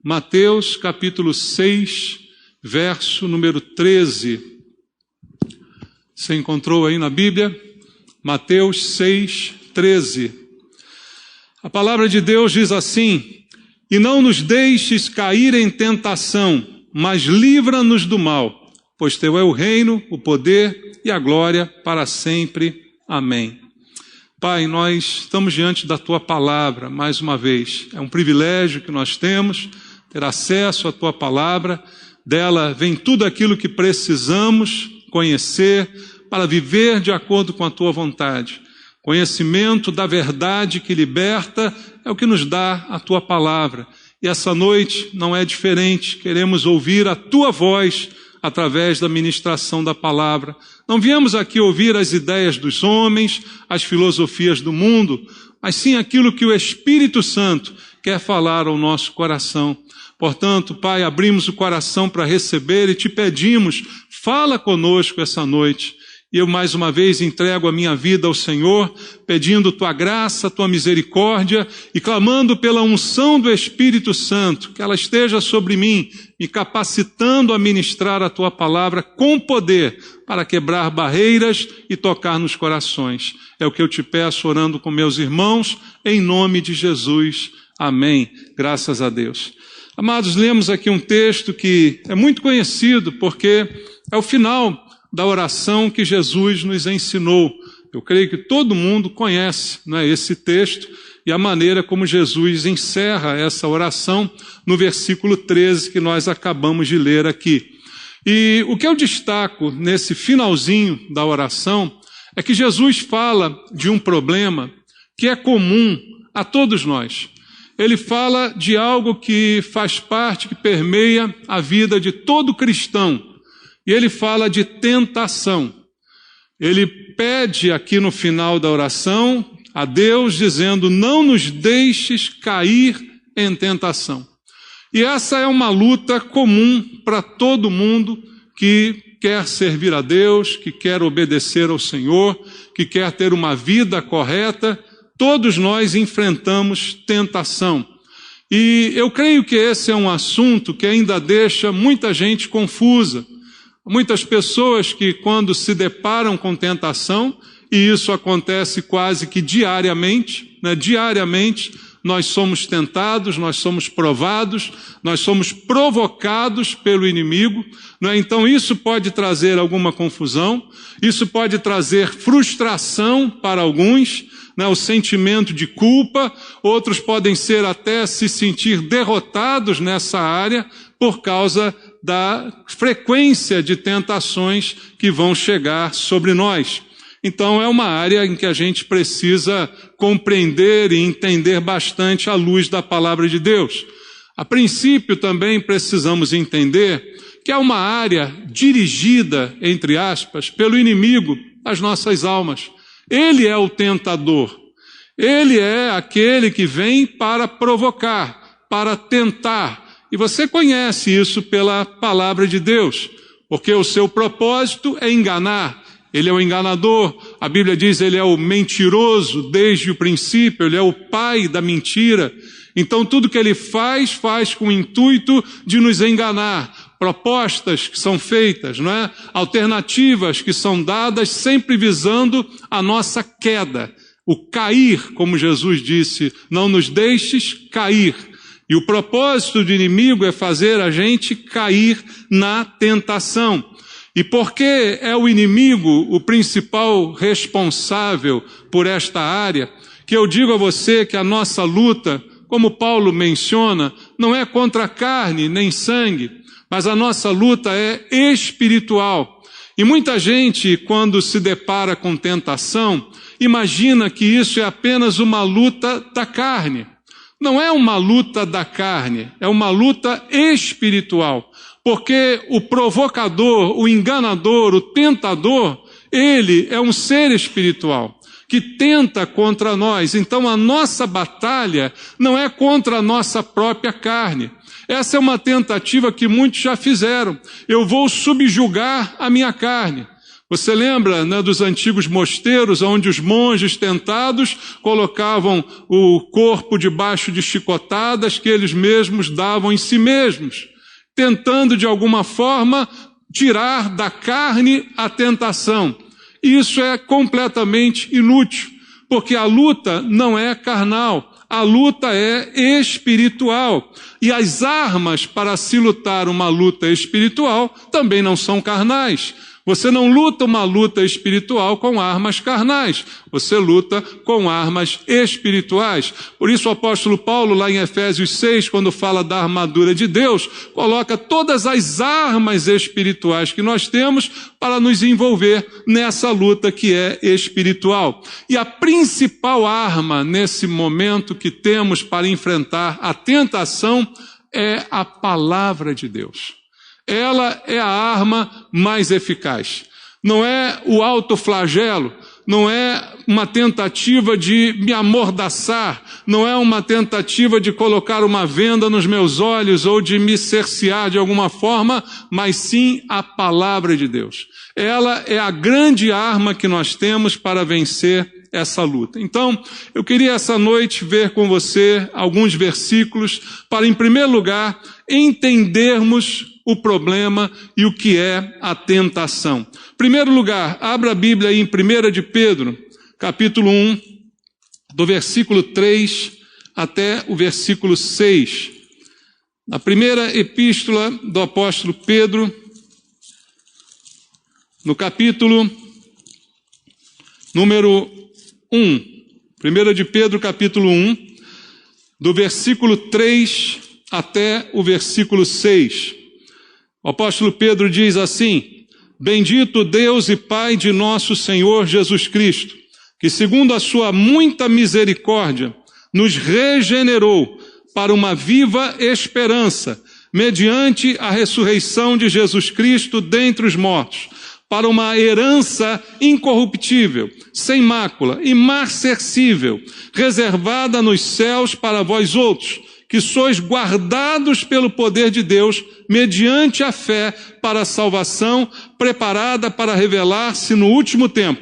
Mateus capítulo 6, verso número 13. Você encontrou aí na Bíblia? Mateus 6, 13. A palavra de Deus diz assim: e não nos deixes cair em tentação, mas livra-nos do mal, pois teu é o reino, o poder e a glória para sempre. Amém. Pai, nós estamos diante da tua palavra mais uma vez. É um privilégio que nós temos ter acesso à tua palavra. Dela vem tudo aquilo que precisamos conhecer para viver de acordo com a tua vontade. Conhecimento da verdade que liberta é o que nos dá a tua palavra. E essa noite não é diferente. Queremos ouvir a tua voz através da ministração da palavra. Não viemos aqui ouvir as ideias dos homens, as filosofias do mundo, mas sim aquilo que o Espírito Santo quer falar ao nosso coração. Portanto, Pai, abrimos o coração para receber e te pedimos, fala conosco essa noite. E eu mais uma vez entrego a minha vida ao Senhor, pedindo tua graça, tua misericórdia e clamando pela unção do Espírito Santo, que ela esteja sobre mim, me capacitando a ministrar a tua palavra com poder para quebrar barreiras e tocar nos corações. É o que eu te peço orando com meus irmãos, em nome de Jesus. Amém. Graças a Deus. Amados, lemos aqui um texto que é muito conhecido porque é o final da oração que Jesus nos ensinou. Eu creio que todo mundo conhece, não é, esse texto e a maneira como Jesus encerra essa oração no versículo 13 que nós acabamos de ler aqui. E o que eu destaco nesse finalzinho da oração é que Jesus fala de um problema que é comum a todos nós. Ele fala de algo que faz parte, que permeia a vida de todo cristão. E ele fala de tentação. Ele pede aqui no final da oração a Deus, dizendo: não nos deixes cair em tentação. E essa é uma luta comum para todo mundo que quer servir a Deus, que quer obedecer ao Senhor, que quer ter uma vida correta. Todos nós enfrentamos tentação. E eu creio que esse é um assunto que ainda deixa muita gente confusa. Muitas pessoas que, quando se deparam com tentação, e isso acontece quase que diariamente, né? Diariamente nós somos tentados, nós somos provados, nós somos provocados pelo inimigo, né? Então isso pode trazer alguma confusão, isso pode trazer frustração para alguns, né? O sentimento de culpa, outros podem até se sentir derrotados nessa área por causa da frequência de tentações que vão chegar sobre nós. Então é uma área em que a gente precisa compreender e entender bastante à luz da palavra de Deus. A princípio também precisamos entender que é uma área dirigida, entre aspas, pelo inimigo das nossas almas. Ele é o tentador. Ele é aquele que vem para provocar, para tentar. E você conhece isso pela palavra de Deus, porque o seu propósito é enganar. Ele é o enganador. A Bíblia diz ele é o mentiroso desde o princípio, ele é o pai da mentira. Então tudo que ele faz com o intuito de nos enganar. Propostas que são feitas, não é? Alternativas que são dadas sempre visando a nossa queda. O cair, como Jesus disse, não nos deixes cair. E o propósito do inimigo é fazer a gente cair na tentação. E porque é o inimigo o principal responsável por esta área, que eu digo a você que a nossa luta, como Paulo menciona, não é contra carne nem sangue, mas a nossa luta é espiritual. E muita gente, quando se depara com tentação, imagina que isso é apenas uma luta da carne. Não é uma luta da carne, é uma luta espiritual. Porque o provocador, o enganador, o tentador, ele é um ser espiritual que tenta contra nós. Então a nossa batalha não é contra a nossa própria carne. Essa é uma tentativa que muitos já fizeram. Eu vou subjugar a minha carne. Você lembra, né, dos antigos mosteiros, onde os monges tentados colocavam o corpo debaixo de chicotadas que eles mesmos davam em si mesmos, tentando de alguma forma tirar da carne a tentação. Isso é completamente inútil, porque a luta não é carnal, a luta é espiritual. E as armas para se lutar uma luta espiritual também não são carnais. Você não luta uma luta espiritual com armas carnais, você luta com armas espirituais. Por isso o apóstolo Paulo, lá em Efésios 6, quando fala da armadura de Deus, coloca todas as armas espirituais que nós temos para nos envolver nessa luta que é espiritual. E a principal arma nesse momento que temos para enfrentar a tentação é a palavra de Deus. Ela é a arma mais eficaz. Não é o autoflagelo, não é uma tentativa de me amordaçar, não é uma tentativa de colocar uma venda nos meus olhos ou de me cercear de alguma forma, mas sim a palavra de Deus. Ela é a grande arma que nós temos para vencer essa luta. Então, eu queria essa noite ver com você alguns versículos para, em primeiro lugar, entendermos o problema e o que é a tentação. Em primeiro lugar, abra a Bíblia aí em 1 de Pedro, capítulo 1, do versículo 3 até o versículo 6. Na primeira epístola do apóstolo Pedro, no capítulo número 1, 1 de Pedro, capítulo 1, do versículo 3 até o versículo 6. O apóstolo Pedro diz assim: Bendito Deus e Pai de nosso Senhor Jesus Cristo, que segundo a sua muita misericórdia, nos regenerou para uma viva esperança, mediante a ressurreição de Jesus Cristo dentre os mortos, para uma herança incorruptível, sem mácula, imarcessível, reservada nos céus para vós outros, que sois guardados pelo poder de Deus, mediante a fé para a salvação, preparada para revelar-se no último tempo.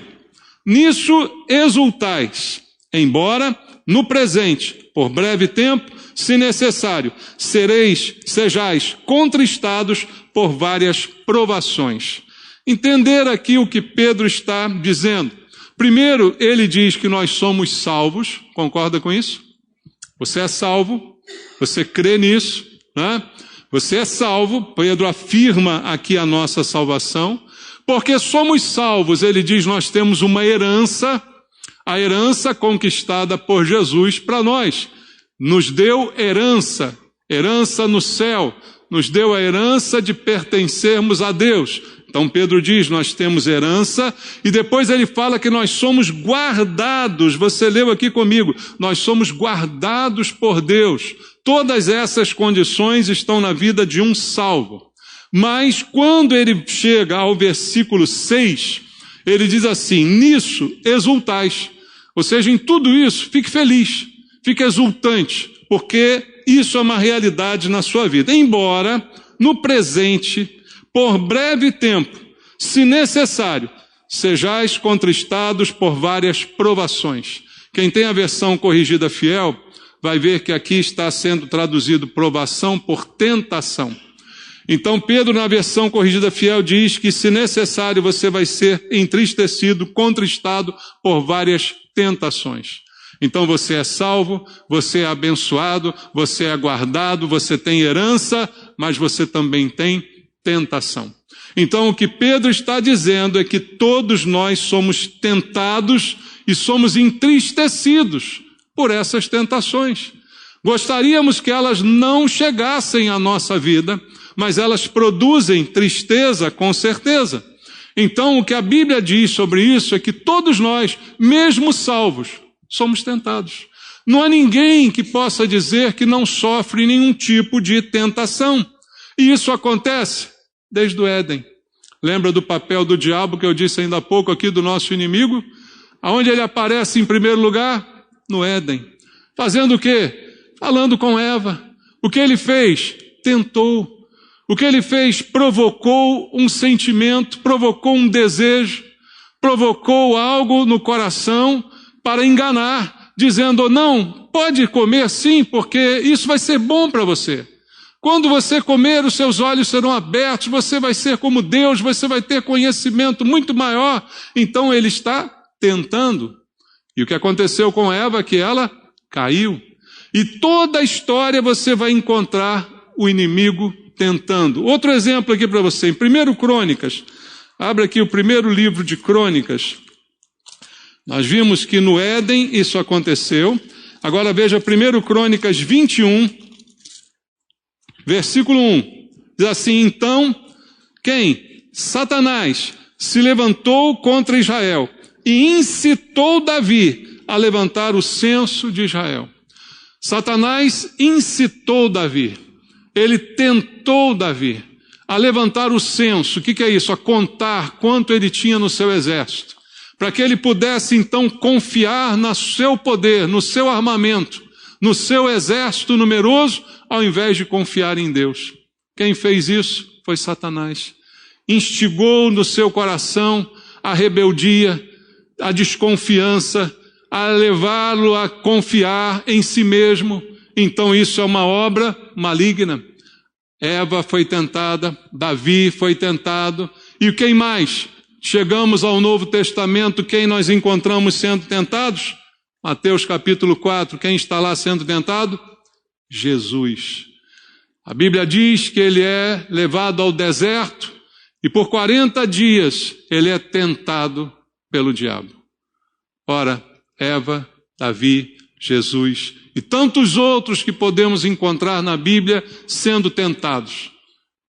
Nisso exultais, embora no presente, por breve tempo, se necessário, sejais contristados por várias provações. Entender aqui o que Pedro está dizendo. Primeiro, ele diz que nós somos salvos, concorda com isso? Você é salvo, você crê nisso, né? Você é salvo, Pedro afirma aqui a nossa salvação, porque somos salvos, ele diz, nós temos uma herança, a herança conquistada por Jesus para nós. Nos deu herança no céu, nos deu a herança de pertencermos a Deus. Então Pedro diz, nós temos herança, e depois ele fala que nós somos guardados, você leu aqui comigo, nós somos guardados por Deus. Todas essas condições estão na vida de um salvo. Mas quando ele chega ao versículo 6, ele diz assim, nisso exultais. Ou seja, em tudo isso, fique feliz, fique exultante, porque isso é uma realidade na sua vida. Embora, no presente, por breve tempo, se necessário, sejais contristados por várias provações. Quem tem a versão corrigida fiel, vai ver que aqui está sendo traduzido provação por tentação. Então Pedro, na versão corrigida fiel, diz que se necessário você vai ser entristecido, contristado por várias tentações. Então você é salvo, você é abençoado, você é guardado, você tem herança, mas você também tem tentação. Então o que Pedro está dizendo é que todos nós somos tentados e somos entristecidos por essas tentações. Gostaríamos que elas não chegassem à nossa vida, mas elas produzem tristeza com certeza. Então o que a Bíblia diz sobre isso é que todos nós, mesmo salvos, somos tentados. Não há ninguém que possa dizer que não sofre nenhum tipo de tentação. E isso acontece desde o Éden. Lembra do papel do diabo que eu disse ainda há pouco aqui do nosso inimigo? Aonde ele aparece em primeiro lugar? No Éden. Fazendo o quê? Falando com Eva. O que ele fez? Tentou. O que ele fez? Provocou um sentimento, provocou um desejo. provocou algo no coração para enganar, dizendo, não, pode comer sim, porque isso vai ser bom para você. Quando você comer, os seus olhos serão abertos, você vai ser como Deus, você vai ter conhecimento muito maior. Então ele está tentando. E o que aconteceu com Eva é que ela caiu. E toda a história você vai encontrar o inimigo tentando. Outro exemplo aqui para você, em 1 Crônicas, abre aqui o primeiro livro de Crônicas. Nós vimos que no Éden isso aconteceu. Agora veja 1 Crônicas 21, versículo 1. Diz assim, então, quem? Satanás se levantou contra Israel e incitou Davi a levantar o censo de Israel. Satanás incitou Davi, ele tentou Davi a levantar o censo. O que é isso? A contar quanto ele tinha no seu exército, para que ele pudesse então confiar no seu poder, no seu armamento, no seu exército numeroso, ao invés de confiar em Deus. Quem fez isso foi Satanás. Instigou no seu coração a rebeldia, a desconfiança, a levá-lo a confiar em si mesmo. Então isso é uma obra maligna. Eva foi tentada, Davi foi tentado, e quem mais? Chegamos ao Novo Testamento, quem nós encontramos sendo tentados? Mateus capítulo 4, quem está lá sendo tentado? Jesus. A Bíblia diz que ele é levado ao deserto e por 40 dias ele é tentado pelo diabo. Ora, Eva, Davi, Jesus e tantos outros que podemos encontrar na Bíblia sendo tentados.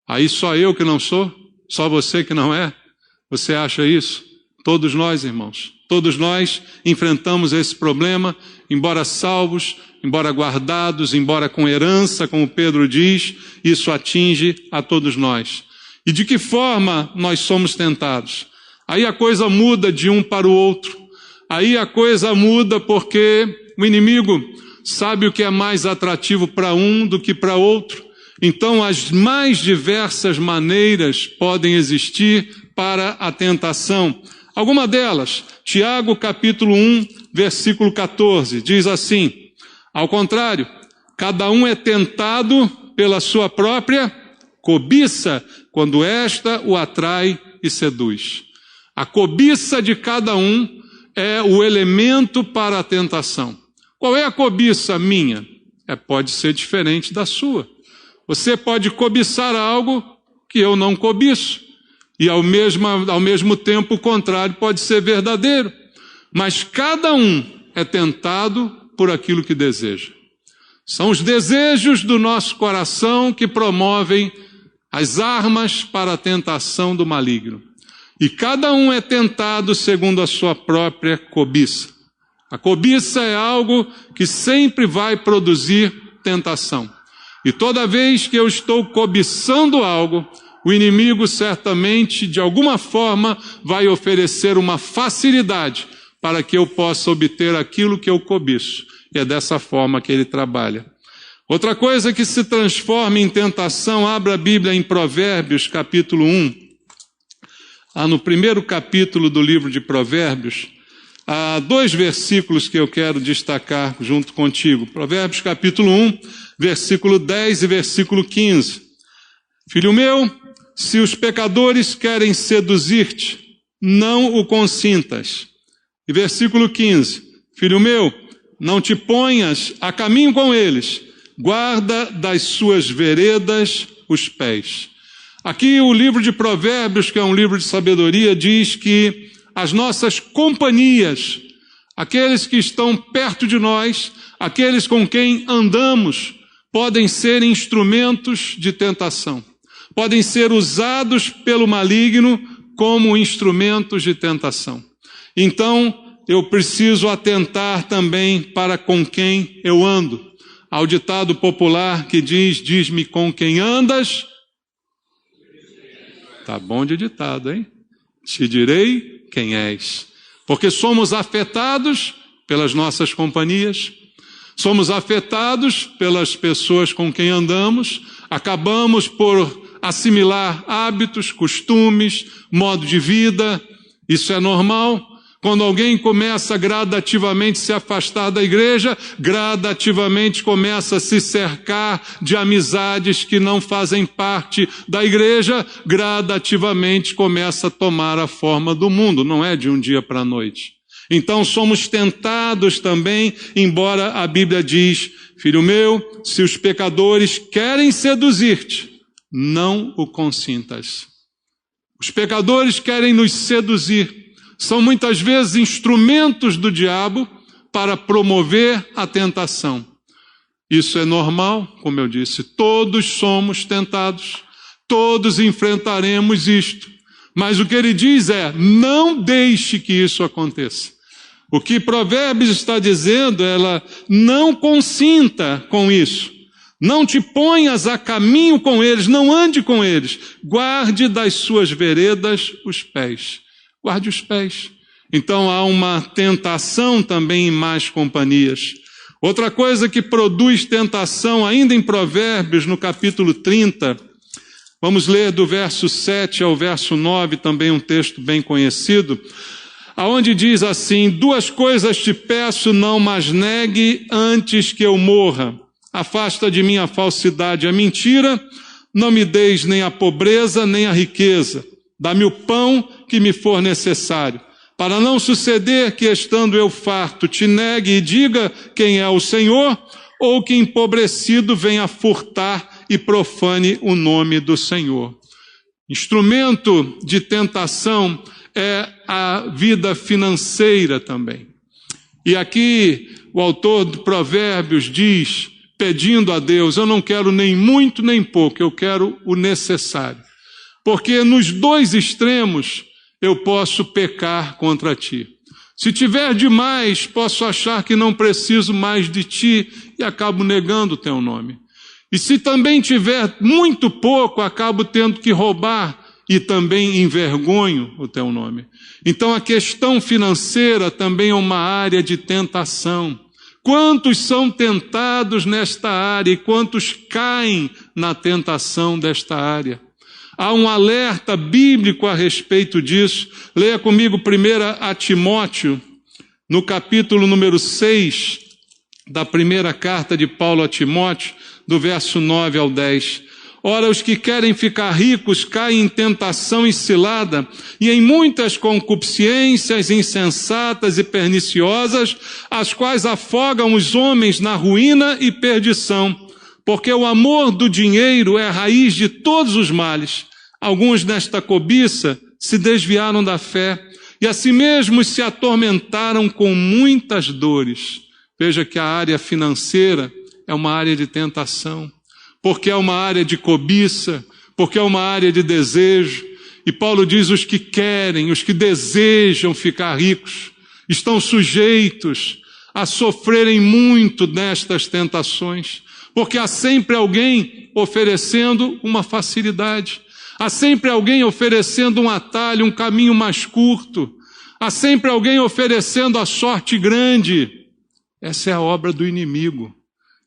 Aí só eu que não sou? Só você que não é? Você acha isso? Todos nós, irmãos, todos nós enfrentamos esse problema, embora salvos, embora guardados, embora com herança, como Pedro diz, isso atinge a todos nós. E de que forma nós somos tentados? Aí a coisa muda de um para o outro. Aí a coisa muda porque o inimigo sabe o que é mais atrativo para um do que para outro. Então as mais diversas maneiras podem existir para a tentação. Alguma delas, Tiago capítulo 1, versículo 14, diz assim, ao contrário, cada um é tentado pela sua própria cobiça, quando esta o atrai e seduz. A cobiça de cada um é o elemento para a tentação. Qual é a cobiça minha? Pode ser diferente da sua. Você pode cobiçar algo que eu não cobiço. E ao mesmo tempo o contrário pode ser verdadeiro. Mas cada um é tentado por aquilo que deseja. São os desejos do nosso coração que promovem as armas para a tentação do maligno. E cada um é tentado segundo a sua própria cobiça. A cobiça é algo que sempre vai produzir tentação. E toda vez que eu estou cobiçando algo, o inimigo certamente, de alguma forma, vai oferecer uma facilidade para que eu possa obter aquilo que eu cobiço. E é dessa forma que ele trabalha. Outra coisa que se transforma em tentação, abra a Bíblia em Provérbios, capítulo 1. No primeiro capítulo do livro de Provérbios, há 2 versículos que eu quero destacar junto contigo. Provérbios, capítulo 1, versículo 10 e versículo 15. Filho meu, se os pecadores querem seduzir-te, não o consintas. E versículo 15. Filho meu, não te ponhas a caminho com eles, guarda das suas veredas os pés. Aqui o livro de Provérbios, que é um livro de sabedoria, diz que as nossas companhias, aqueles que estão perto de nós, aqueles com quem andamos, podem ser instrumentos de tentação. Podem ser usados pelo maligno como instrumentos de tentação. Então, eu preciso atentar também para com quem eu ando. Há o ditado popular que diz, diz-me com quem andas. Tá bom de ditado, hein? Te direi quem és. Porque somos afetados pelas nossas companhias, somos afetados pelas pessoas com quem andamos, acabamos por assimilar hábitos, costumes, modo de vida, Isso é normal. Quando alguém começa gradativamente a se afastar da igreja, gradativamente começa a se cercar de amizades que não fazem parte da igreja, gradativamente começa a tomar a forma do mundo, não é de um dia para a noite. Então somos tentados também, embora a Bíblia diz, filho meu, se os pecadores querem seduzir-te, não o consintas. Os pecadores querem nos seduzir. São muitas vezes instrumentos do diabo para promover a tentação. Isso é normal, como eu disse, todos somos tentados, todos enfrentaremos isto. Mas o que ele diz é, não deixe que isso aconteça. O que Provérbios está dizendo, ela não consinta com isso. Não te ponhas a caminho com eles, não ande com eles. Guarde das suas veredas os pés. Guarde os pés. Então há uma tentação também em más companhias. Outra coisa que produz tentação, ainda em Provérbios, no capítulo 30, vamos ler do verso 7 ao verso 9, também um texto bem conhecido, aonde diz assim, 2 coisas te peço, não mas negue antes que eu morra. Afasta de mim a falsidade e a mentira, não me deis nem a pobreza, nem a riqueza. Dá-me o pão que me for necessário, para não suceder que, estando eu farto, te negue e diga quem é o Senhor, ou que empobrecido venha furtar e profane o nome do Senhor. Instrumento de tentação é a vida financeira também. E aqui o autor de Provérbios diz, pedindo a Deus, eu não quero nem muito nem pouco, eu quero o necessário. Porque nos 2 extremos eu posso pecar contra ti. Se tiver demais, posso achar que não preciso mais de ti e acabo negando o teu nome. E se também tiver muito pouco, acabo tendo que roubar e também envergonho o teu nome. Então a questão financeira também é uma área de tentação. Quantos são tentados nesta área e quantos caem na tentação desta área? Há um alerta bíblico a respeito disso. Leia comigo 1 Timóteo, no capítulo número 6, da primeira carta de Paulo a Timóteo, do verso 9 ao 10. Ora, os que querem ficar ricos caem em tentação e cilada, e em muitas concupiscências insensatas e perniciosas, as quais afogam os homens na ruína e perdição. Porque o amor do dinheiro é a raiz de todos os males. Alguns nesta cobiça se desviaram da fé e a si mesmos se atormentaram com muitas dores. Veja que a área financeira é uma área de tentação, porque é uma área de cobiça, porque é uma área de desejo. E Paulo diz, os que querem, os que desejam ficar ricos, estão sujeitos a sofrerem muito nestas tentações, porque há sempre alguém oferecendo uma facilidade. Há sempre alguém oferecendo um atalho, um caminho mais curto. Há sempre alguém oferecendo a sorte grande. Essa é a obra do inimigo.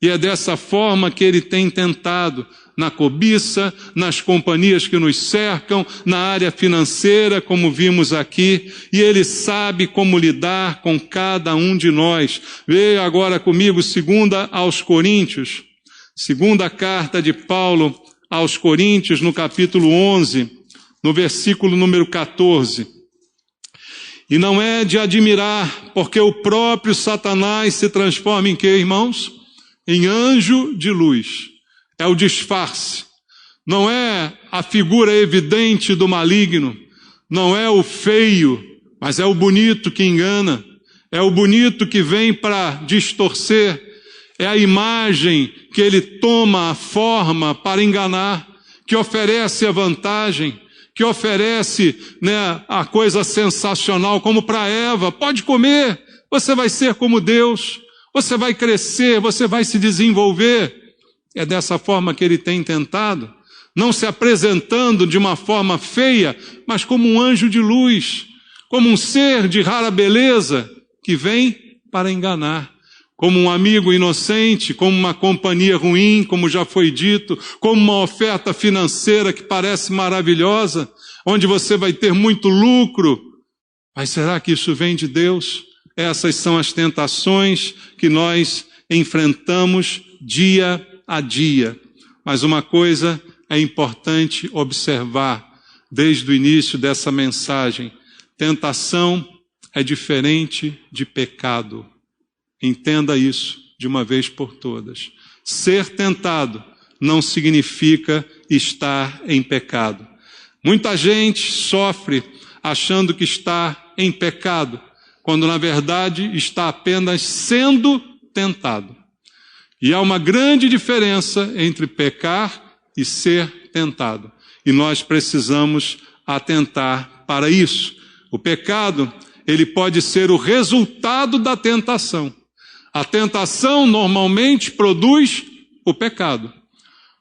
E é dessa forma que ele tem tentado, na cobiça, nas companhias que nos cercam, na área financeira, como vimos aqui, e ele sabe como lidar com cada um de nós. Veja agora comigo, 2 aos Coríntios, 2ª carta de Paulo aos Coríntios, no capítulo 11, no versículo número 14. E não é de admirar, porque o próprio Satanás se transforma em quê, irmãos? Em anjo de luz. É o disfarce. Não é a figura evidente do maligno. Não é o feio, mas é o bonito que engana. É o bonito que vem para distorcer. É a imagem que ele toma a forma para enganar, que oferece a vantagem, que oferece, a coisa sensacional, como para Eva, pode comer, você vai ser como Deus, você vai crescer, você vai se desenvolver. É dessa forma que ele tem tentado, não se apresentando de uma forma feia, mas como um anjo de luz, como um ser de rara beleza, que vem para enganar. Como um amigo inocente, como uma companhia ruim, como já foi dito, como uma oferta financeira que parece maravilhosa, onde você vai ter muito lucro, Mas será que isso vem de Deus? Essas são as tentações que nós enfrentamos dia a dia. Mas uma coisa é importante observar desde o início dessa mensagem: tentação é diferente de pecado. Entenda isso de uma vez por todas. Ser tentado não significa estar em pecado. Muita gente sofre achando que está em pecado, quando na verdade está apenas sendo tentado. E há uma grande diferença entre pecar e ser tentado. E nós precisamos atentar para isso. O pecado, ele pode ser o resultado da tentação. A tentação normalmente produz o pecado.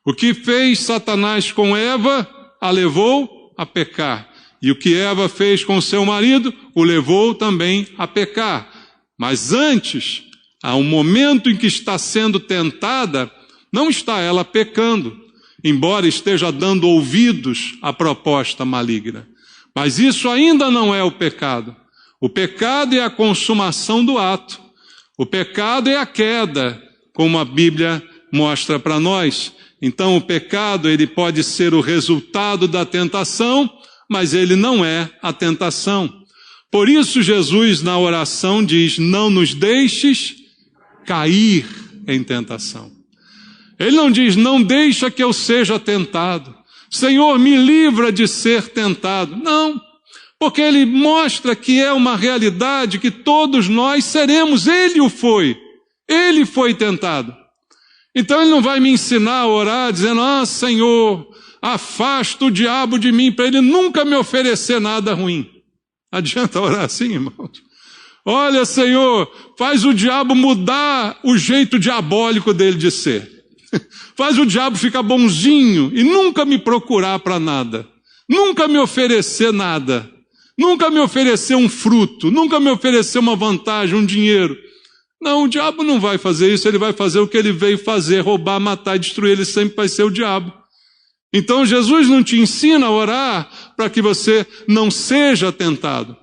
O que fez Satanás com Eva a levou a pecar. E o que Eva fez com seu marido o levou também a pecar. Mas antes, há um momento em que está sendo tentada, não está ela pecando, embora esteja dando ouvidos à proposta maligna. Mas isso ainda não é o pecado. O pecado é a consumação do ato. O pecado é a queda, como a Bíblia mostra para nós. Então o pecado, ele pode ser o resultado da tentação, mas ele não é a tentação. Por isso Jesus na oração diz: não nos deixes cair em tentação. Ele não diz: não deixa que eu seja tentado. Senhor, me livra de ser tentado. Não, porque ele mostra que é uma realidade que todos nós seremos. Ele o foi. Ele foi tentado. Então ele não vai me ensinar a orar dizendo: Senhor, afasta o diabo de mim, para ele nunca me oferecer nada ruim. Adianta orar assim, irmãos? Olha, Senhor, faz o diabo mudar o jeito diabólico dele de ser. Faz o diabo ficar bonzinho e nunca me procurar para nada. Nunca me oferecer nada. Nunca me oferecer um fruto. Nunca me oferecer uma vantagem, um dinheiro. Não, o diabo não vai fazer isso. Ele vai fazer o que ele veio fazer: roubar, matar e destruir. Ele sempre vai ser o diabo. Então Jesus não te ensina a orar para que você não seja tentado,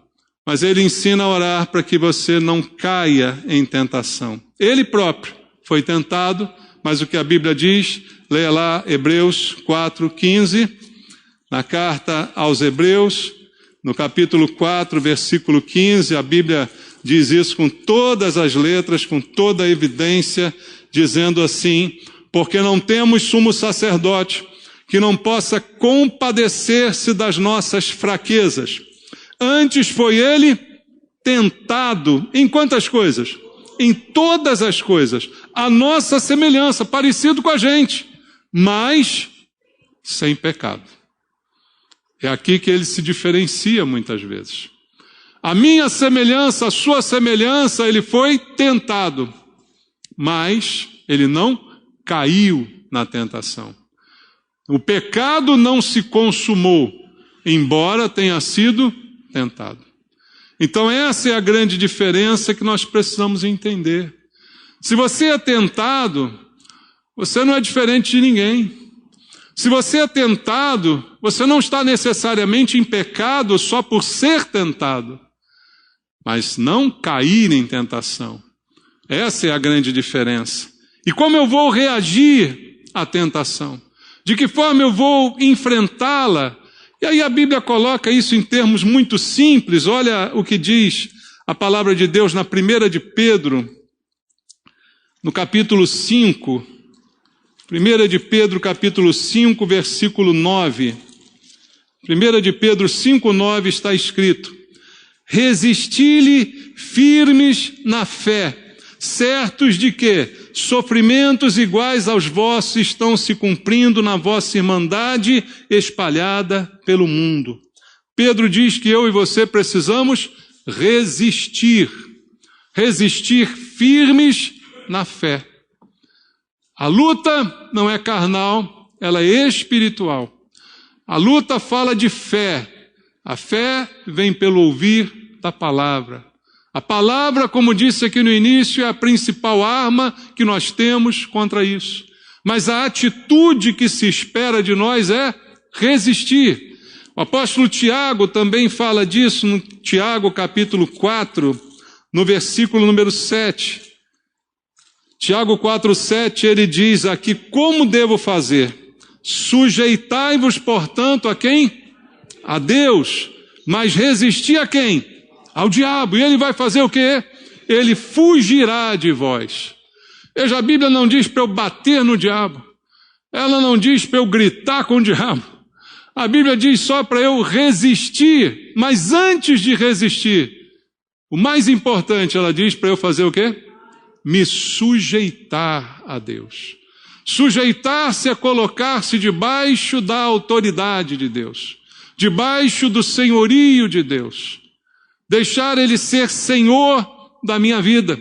mas ele ensina a orar para que você não caia em tentação. Ele próprio foi tentado, mas o que a Bíblia diz, leia lá Hebreus 4:15, na carta aos Hebreus, no capítulo 4, versículo 15, a Bíblia diz isso com todas as letras, com toda a evidência, dizendo assim: porque não temos sumo sacerdote que não possa compadecer-se das nossas fraquezas. Antes foi ele tentado em quantas coisas? Em todas as coisas. A nossa semelhança, parecido com a gente, mas sem pecado. É aqui que ele se diferencia muitas vezes. A minha semelhança, a sua semelhança, ele foi tentado, mas ele não caiu na tentação. O pecado não se consumou, embora tenha sido tentado. Então essa é a grande diferença que nós precisamos entender. Se você é tentado, você não é diferente de ninguém. Se você é tentado, você não está necessariamente em pecado só por ser tentado, mas não cair em tentação. Essa é a grande diferença. E como eu vou reagir à tentação? De que forma eu vou enfrentá-la? E aí a Bíblia coloca isso em termos muito simples. Olha o que diz a palavra de Deus na 1 de Pedro, no capítulo 5. 1 de Pedro, capítulo 5, versículo 9. 1 de Pedro 5, 9 está escrito: resisti-lhe firmes na fé, certos de que sofrimentos iguais aos vossos estão se cumprindo na vossa irmandade espalhada pelo mundo. Pedro diz que eu e você precisamos resistir firmes na fé. A luta não é carnal, ela é espiritual. A luta fala de fé. A fé vem pelo ouvir da palavra. A palavra, como disse aqui no início, é a principal arma que nós temos contra isso. Mas a atitude que se espera de nós é resistir. O apóstolo Tiago também fala disso no Tiago capítulo 4, no versículo número 7. Tiago 4:7, ele diz aqui: como devo fazer? Sujeitai-vos, portanto, a quem? A Deus. Mas resistir a quem? Ao diabo. E ele vai fazer o quê? Ele fugirá de vós. Veja, a Bíblia não diz para eu bater no diabo. Ela não diz para eu gritar com o diabo. A Bíblia diz só para eu resistir. Mas antes de resistir, o mais importante, ela diz para eu fazer o quê? Me sujeitar a Deus. Sujeitar-se é colocar-se debaixo da autoridade de Deus, debaixo do senhorio de Deus. Deixar Ele ser Senhor da minha vida.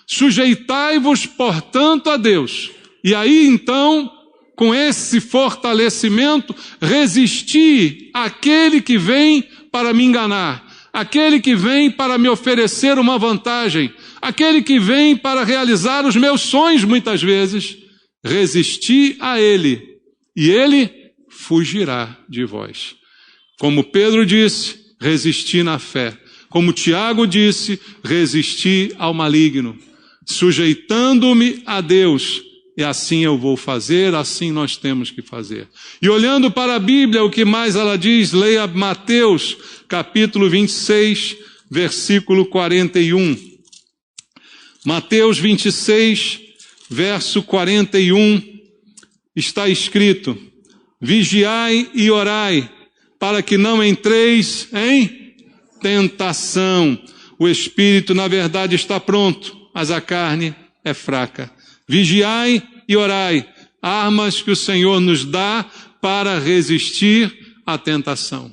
Sujeitai-vos, portanto, a Deus. E aí, então, com esse fortalecimento, resistir àquele que vem para me enganar, aquele que vem para me oferecer uma vantagem, aquele que vem para realizar os meus sonhos muitas vezes, resistir a ele, e ele fugirá de vós. Como Pedro disse, resistir na fé. Como Tiago disse, resistir ao maligno, sujeitando-me a Deus. E assim eu vou fazer, assim nós temos que fazer. E olhando para a Bíblia, o que mais ela diz? Leia Mateus, capítulo 26, versículo 41. Mateus 26, verso 41, está escrito: vigiai e orai, para que não entreis em tentação. O espírito, na verdade, está pronto, mas a carne é fraca. Vigiai e orai, armas que o Senhor nos dá para resistir à tentação.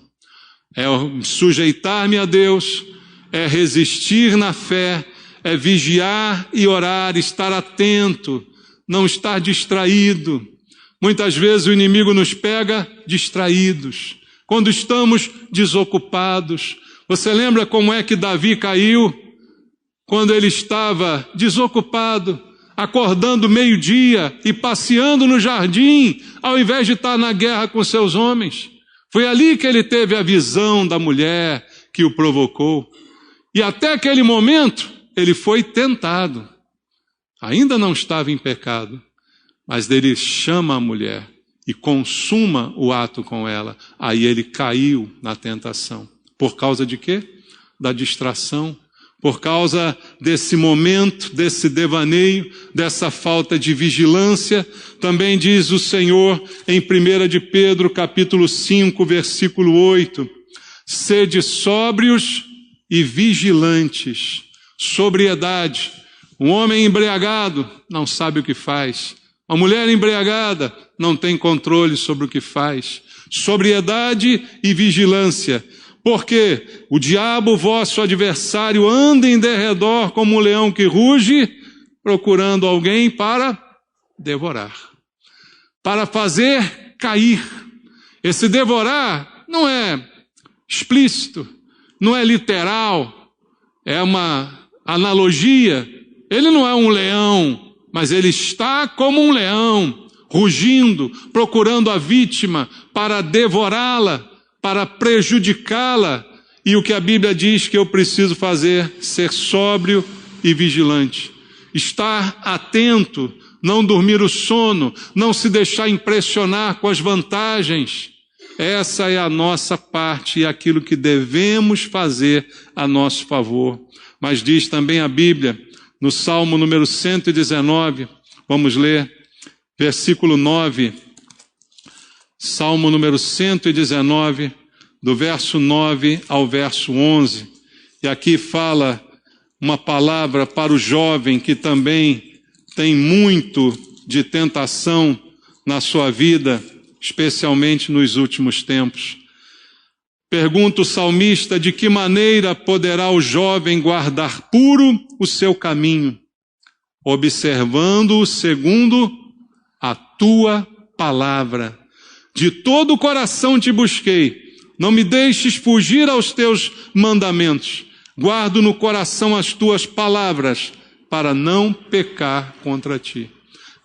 É sujeitar-me a Deus, é resistir na fé, é vigiar e orar, estar atento, não estar distraído. Muitas vezes o inimigo nos pega distraídos, quando estamos desocupados. Você lembra como é que Davi caiu? Quando ele estava desocupado, acordando meio-dia e passeando no jardim, ao invés de estar na guerra com seus homens. Foi ali que ele teve a visão da mulher que o provocou. E até aquele momento, ele foi tentado. Ainda não estava em pecado, mas ele chama a mulher e consuma o ato com ela. Aí ele caiu na tentação. Por causa de quê? Da distração. Por causa desse momento, desse devaneio, dessa falta de vigilância. Também diz o Senhor em 1 de Pedro, capítulo 5, versículo 8. Sede sóbrios e vigilantes. Sobriedade. Um homem embriagado não sabe o que faz. Uma mulher embriagada não tem controle sobre o que faz. Sobriedade e vigilância. Porque o diabo, vosso adversário, anda em derredor como um leão que ruge, procurando alguém para devorar, para fazer cair. Esse devorar não é explícito, não é literal, é uma analogia. Ele não é um leão, mas ele está como um leão, rugindo, procurando a vítima para devorá-la, para prejudicá-la. E o que a Bíblia diz que eu preciso fazer? Ser sóbrio e vigilante. Estar atento, não dormir o sono, não se deixar impressionar com as vantagens. Essa é a nossa parte e aquilo que devemos fazer a nosso favor. Mas diz também a Bíblia, no Salmo número 119, vamos ler, versículo 9, Salmo número 119, do verso 9 ao verso 11. E aqui fala uma palavra para o jovem que também tem muito de tentação na sua vida, especialmente nos últimos tempos. Pergunta o salmista: de que maneira poderá o jovem guardar puro o seu caminho? Observando-o segundo a tua palavra. De todo o coração te busquei, não me deixes fugir aos teus mandamentos. Guardo no coração as tuas palavras, para não pecar contra ti.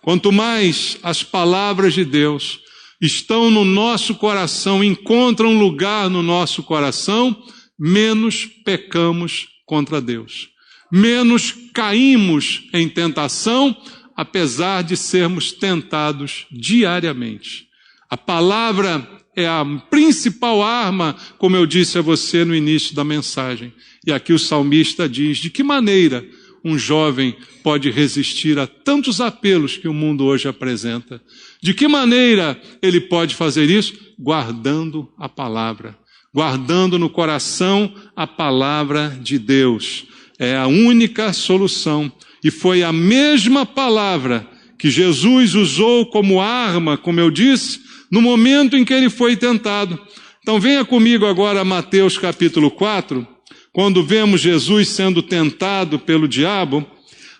Quanto mais as palavras de Deus estão no nosso coração, encontram lugar no nosso coração, menos pecamos contra Deus. Menos caímos em tentação, apesar de sermos tentados diariamente. A palavra é a principal arma, como eu disse a você no início da mensagem. E aqui o salmista diz: de que maneira um jovem pode resistir a tantos apelos que o mundo hoje apresenta? De que maneira ele pode fazer isso? Guardando a palavra, guardando no coração a palavra de Deus. É a única solução. E foi a mesma palavra que Jesus usou como arma, como eu disse, no momento em que ele foi tentado. Então venha comigo agora a Mateus capítulo 4, quando vemos Jesus sendo tentado pelo diabo.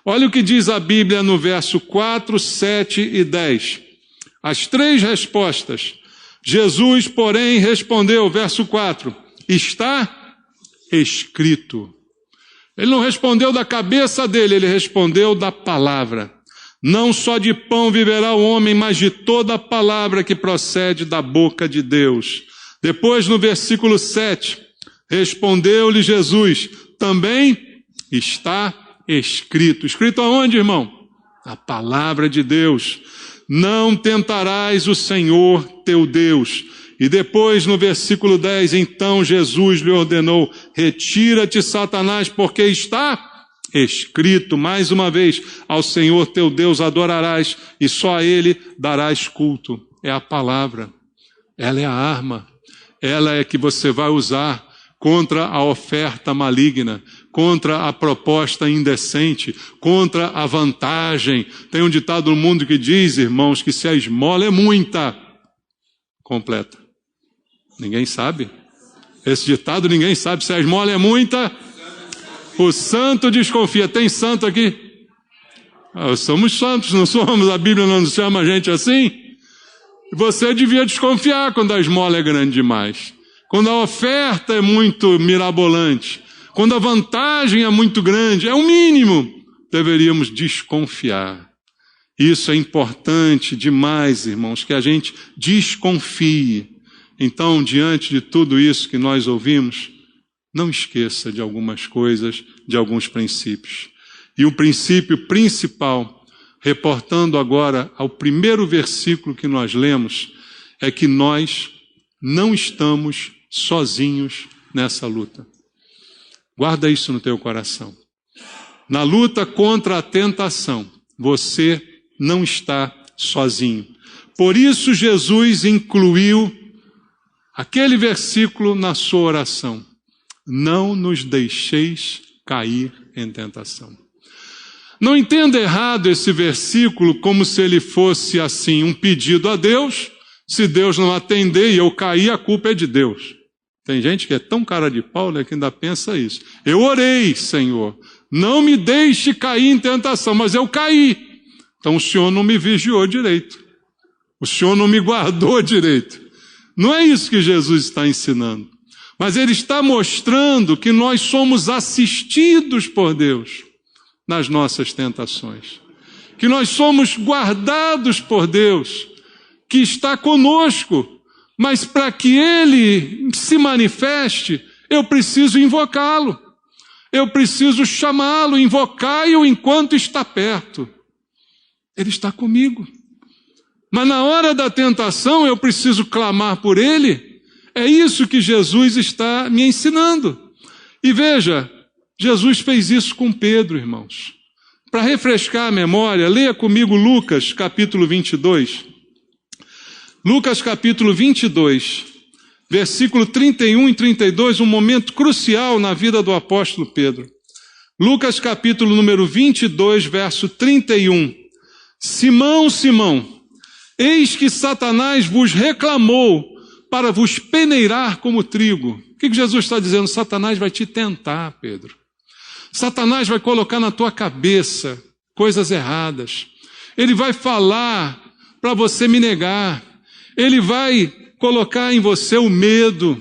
Olha o que diz a Bíblia no verso 4, 7 e 10. As três respostas. Jesus, porém, respondeu, verso 4, está escrito. Ele não respondeu da cabeça dele, ele respondeu da palavra. Não só de pão viverá o homem, mas de toda a palavra que procede da boca de Deus. Depois, no versículo 7, respondeu-lhe Jesus, também está escrito. Escrito aonde, irmão? A palavra de Deus. Não tentarás o Senhor teu Deus. E depois, no versículo 10, então Jesus lhe ordenou, retira-te, Satanás, porque está escrito, mais uma vez, ao Senhor teu Deus adorarás, e só a Ele darás culto. É a palavra, ela é a arma, ela é que você vai usar contra a oferta maligna, contra a proposta indecente, contra a vantagem. Tem um ditado no mundo que diz, irmãos, que se a esmola é muita, completa. Ninguém sabe. Esse ditado ninguém sabe. Se a esmola é muita, o santo desconfia. Tem santo aqui? Somos santos, não somos? A Bíblia não nos chama a gente assim? Você devia desconfiar quando a esmola é grande demais. Quando a oferta é muito mirabolante. Quando a vantagem é muito grande. É o mínimo. Deveríamos desconfiar. Isso é importante demais, irmãos, que a gente desconfie. Então, diante de tudo isso que nós ouvimos, não esqueça de algumas coisas, de alguns princípios. E o princípio principal, reportando agora ao primeiro versículo que nós lemos, é que nós não estamos sozinhos nessa luta. Guarda isso no teu coração. Na luta contra a tentação, você não está sozinho. Por isso Jesus incluiu aquele versículo na sua oração. Não nos deixeis cair em tentação. Não entenda errado esse versículo como se ele fosse assim, um pedido a Deus. Se Deus não atender e eu cair, a culpa é de Deus. Tem gente que é tão cara de pau, né, que ainda pensa isso. Eu orei, Senhor, não me deixe cair em tentação, mas eu caí. Então o Senhor não me vigiou direito. O Senhor não me guardou direito. Não é isso que Jesus está ensinando. Mas Ele está mostrando que nós somos assistidos por Deus nas nossas tentações. Que nós somos guardados por Deus, que está conosco. Mas para que Ele se manifeste, eu preciso invocá-lo. Eu preciso chamá-lo, invocai-o enquanto está perto. Ele está comigo. Mas na hora da tentação eu preciso clamar por Ele. É isso que Jesus está me ensinando. E veja, Jesus fez isso com Pedro, irmãos. Para refrescar a memória, leia comigo Lucas capítulo 22. Lucas capítulo 22, versículo 31 e 32, um momento crucial na vida do apóstolo Pedro. Lucas capítulo número 22, verso 31. Simão, Simão, eis que Satanás vos reclamou para vos peneirar como trigo. O que Jesus está dizendo? Satanás vai te tentar, Pedro. Satanás vai colocar na tua cabeça coisas erradas. Ele vai falar para você me negar. Ele vai colocar em você o medo.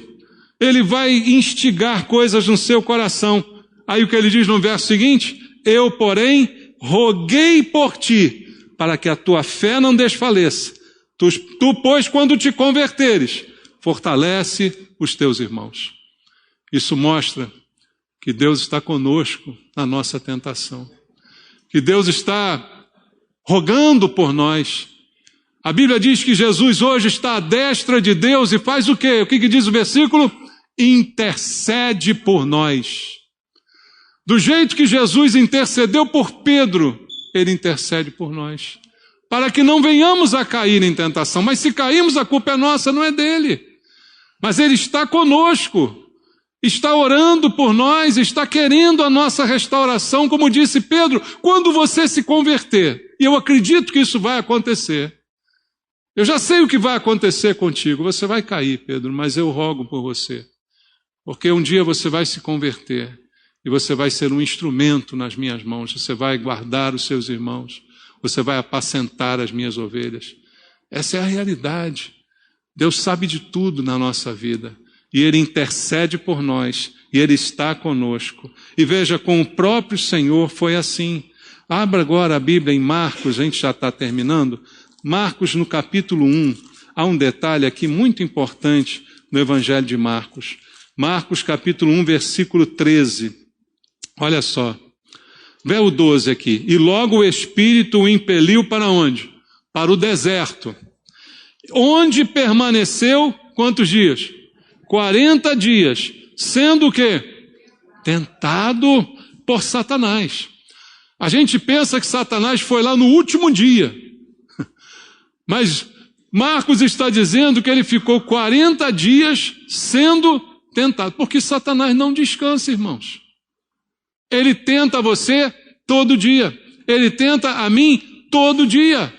Ele vai instigar coisas no seu coração. Aí o que ele diz no verso seguinte? Eu, porém, roguei por ti, para que a tua fé não desfaleça. Tu, pois, quando te converteres, fortalece os teus irmãos. Isso mostra que Deus está conosco na nossa tentação. Que Deus está rogando por nós. A Bíblia diz que Jesus hoje está à destra de Deus e faz o quê? O que diz o versículo? Intercede por nós. Do jeito que Jesus intercedeu por Pedro, Ele intercede por nós. Para que não venhamos a cair em tentação. Mas se caímos, a culpa é nossa, não é dele. Mas Ele está conosco. Está orando por nós, está querendo a nossa restauração, como disse Pedro, quando você se converter. E eu acredito que isso vai acontecer. Eu já sei o que vai acontecer contigo. Você vai cair, Pedro, mas eu rogo por você. Porque um dia você vai se converter e você vai ser um instrumento nas minhas mãos. Você vai guardar os seus irmãos. Você vai apacentar as minhas ovelhas. Essa é a realidade. Deus sabe de tudo na nossa vida. E Ele intercede por nós. E Ele está conosco. E veja, com o próprio Senhor foi assim. Abra agora a Bíblia em Marcos, a gente já está terminando. Marcos, no capítulo 1, há um detalhe aqui muito importante no Evangelho de Marcos. Marcos, capítulo 1, versículo 13. Olha só. Vê o 12 aqui. E logo o Espírito o impeliu para onde? Para o deserto. Onde permaneceu quantos dias? 40 dias. Sendo o quê? Tentado por Satanás. A gente pensa que Satanás foi lá no último dia. Mas Marcos está dizendo que ele ficou 40 dias sendo tentado. Porque Satanás não descansa, irmãos. Ele tenta você todo dia. Ele tenta a mim todo dia.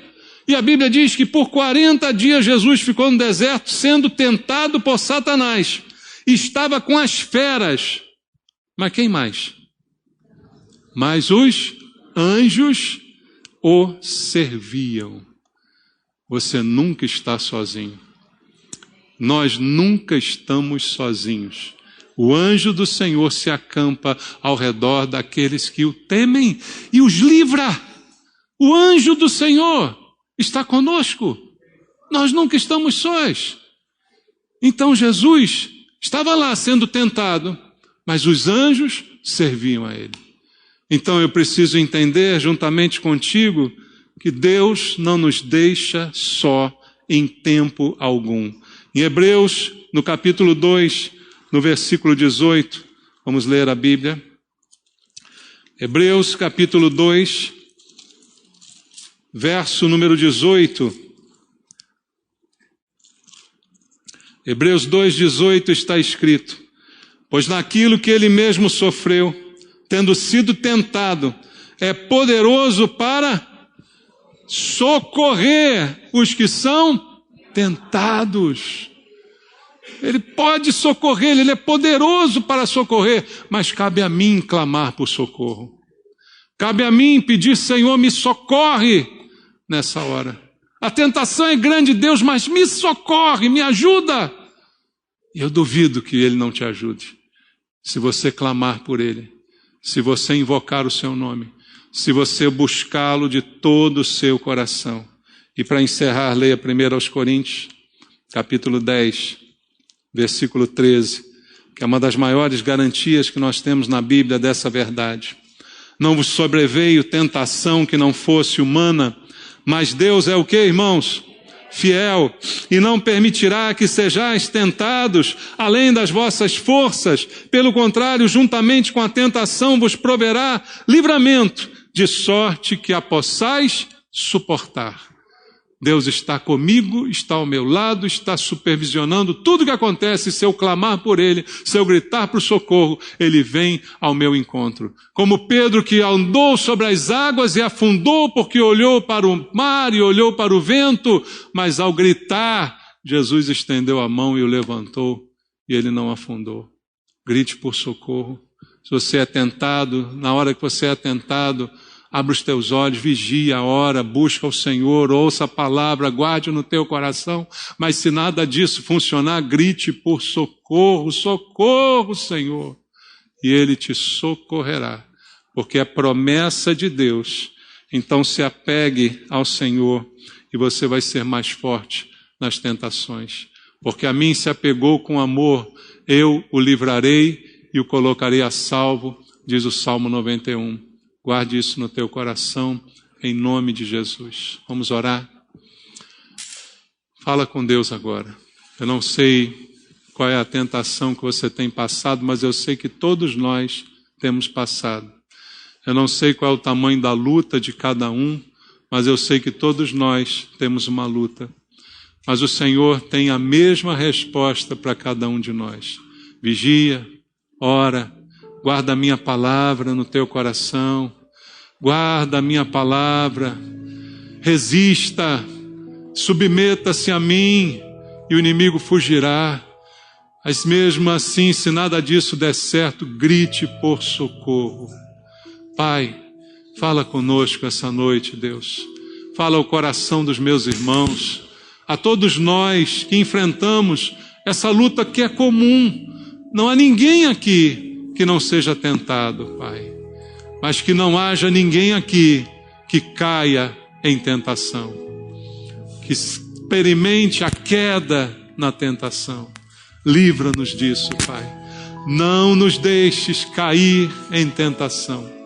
E a Bíblia diz que por 40 dias Jesus ficou no deserto sendo tentado por Satanás. Estava com as feras. Mas quem mais? Mas os anjos o serviam. Você nunca está sozinho. Nós nunca estamos sozinhos. O anjo do Senhor se acampa ao redor daqueles que o temem e os livra. O anjo do Senhor está conosco. Nós nunca estamos sós. Então Jesus estava lá sendo tentado, mas os anjos serviam a ele. Então eu preciso entender, juntamente contigo, que Deus não nos deixa só em tempo algum. Em Hebreus, no capítulo 2, no versículo 18, vamos ler a Bíblia. Hebreus capítulo 2, verso número 18. Hebreus 2:18 está escrito: pois naquilo que ele mesmo sofreu, tendo sido tentado, é poderoso para socorrer os que são tentados. Ele pode socorrer, Ele é poderoso para socorrer, mas cabe a mim clamar por socorro. Cabe a mim pedir, Senhor, me socorre nessa hora. A tentação é grande, Deus, mas me socorre, me ajuda. E eu duvido que Ele não te ajude. Se você clamar por Ele, se você invocar o seu nome, se você buscá-lo de todo o seu coração. E para encerrar, leia 1 Coríntios, capítulo 10, versículo 13, que é uma das maiores garantias que nós temos na Bíblia dessa verdade. Não vos sobreveio tentação que não fosse humana, mas Deus é o quê, irmãos? Fiel, e não permitirá que sejais tentados além das vossas forças. Pelo contrário, juntamente com a tentação vos proverá livramento, de sorte que a possais suportar. Deus está comigo, está ao meu lado, está supervisionando tudo que acontece. Se eu clamar por Ele, se eu gritar para o socorro, Ele vem ao meu encontro. Como Pedro, que andou sobre as águas e afundou porque olhou para o mar e olhou para o vento, mas ao gritar, Jesus estendeu a mão e o levantou e ele não afundou. Grite por socorro. Se você é tentado, na hora que você é tentado, abre os teus olhos, vigia, ora, busca o Senhor, ouça a palavra, guarde no teu coração. Mas se nada disso funcionar, grite por socorro, socorro, Senhor. E Ele te socorrerá, porque é promessa de Deus. Então se apegue ao Senhor e você vai ser mais forte nas tentações. Porque a mim se apegou com amor, eu o livrarei e o colocarei a salvo, diz o Salmo 91. Guarde isso no teu coração, em nome de Jesus. Vamos orar? Fala com Deus agora. Eu não sei qual é a tentação que você tem passado, mas eu sei que todos nós temos passado. Eu não sei qual é o tamanho da luta de cada um, mas eu sei que todos nós temos uma luta. Mas o Senhor tem a mesma resposta para cada um de nós. Vigia, ora, guarda a minha palavra no teu coração, guarda a minha palavra, resista, submeta-se a mim e o inimigo fugirá. Mas mesmo assim, se nada disso der certo, grite por socorro. Pai, fala conosco essa noite, Deus. Fala ao coração dos meus irmãos, a todos nós que enfrentamos essa luta que é comum. Não há ninguém aqui que não seja tentado, Pai. Mas que não haja ninguém aqui que caia em tentação. Que experimente a queda na tentação. Livra-nos disso, Pai. Não nos deixes cair em tentação.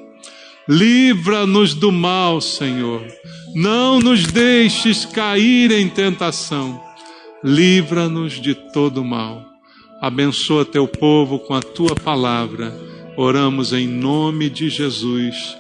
Livra-nos do mal, Senhor. Não nos deixes cair em tentação. Livra-nos de todo mal. Abençoa teu povo com a tua palavra. Oramos em nome de Jesus.